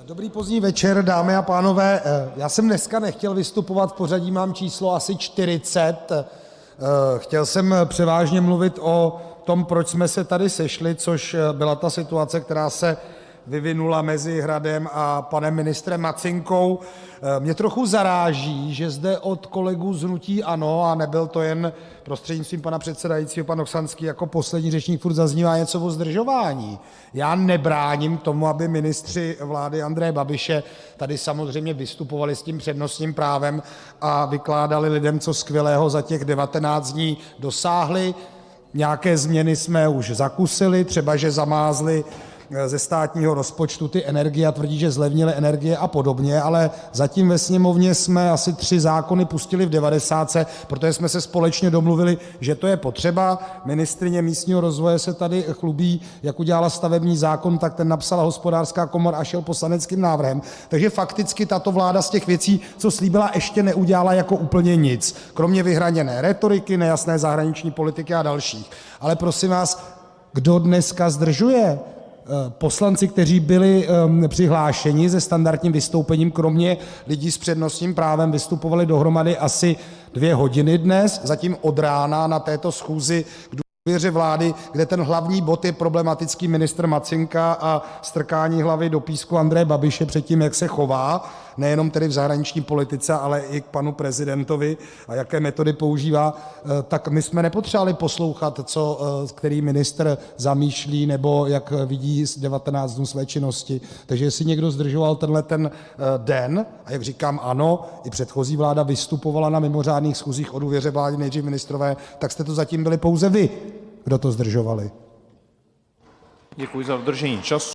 Dobrý pozdní večer, dámy a pánové. Já jsem dneska nechtěl vystupovat, v pořadí mám číslo asi 40. Chtěl jsem převážně mluvit o tom, proč jsme se tady sešli, což byla ta situace, která se vyvinula mezi Hradem a panem ministrem Macynkou. Mě trochu zaráží, že zde od kolegů z hnutí ANO, a nebyl to jen prostřednictvím pana předsedajícího pan Oksanský jako poslední řečník, furt zaznívá něco o zdržování. Já nebráním tomu, aby ministři vlády Andreje Babiše tady samozřejmě vystupovali s tím přednostním právem a vykládali lidem, co skvělého za těch 19 dní dosáhli. Nějaké změny jsme už zakusili, třeba že zamázli ze státního rozpočtu ty energie a tvrdí, že zlevnily energie a podobně, ale zatím ve Sněmovně jsme asi 3 zákony pustili v 90, protože jsme se společně domluvili, že to je potřeba. Ministryně místního rozvoje se tady chlubí, jak udělala stavební zákon, tak ten napsala Hospodářská komora a šel poslaneckým návrhem. Takže fakticky tato vláda z těch věcí, co slíbila, ještě neudělala jako úplně nic, kromě vyhraněné rétoriky, nejasné zahraniční politiky a dalších. Ale prosím vás, kdo dneska zdržuje? Poslanci, kteří byli přihlášeni se standardním vystoupením, kromě lidí s přednostním právem, vystupovali dohromady asi 2 hodiny dnes, zatím od rána na této schůzi k důvěře vlády, kde ten hlavní bod je problematický ministr Macynka a strkání hlavy do písku Andreje Babiše před tím, jak se chová, nejenom tedy v zahraniční politice, ale i k panu prezidentovi a jaké metody používá, tak my jsme nepotřebovali poslouchat, co který ministr zamýšlí nebo jak vidí z 19 dnů své činnosti. Takže jestli někdo zdržoval tenhle ten den, a jak říkám, ano, i předchozí vláda vystupovala na mimořádných schůzích o důvěře vládě, nejdřív ministrové, tak jste to zatím byli pouze vy, kdo to zdržovali. Děkuji za dodržení času.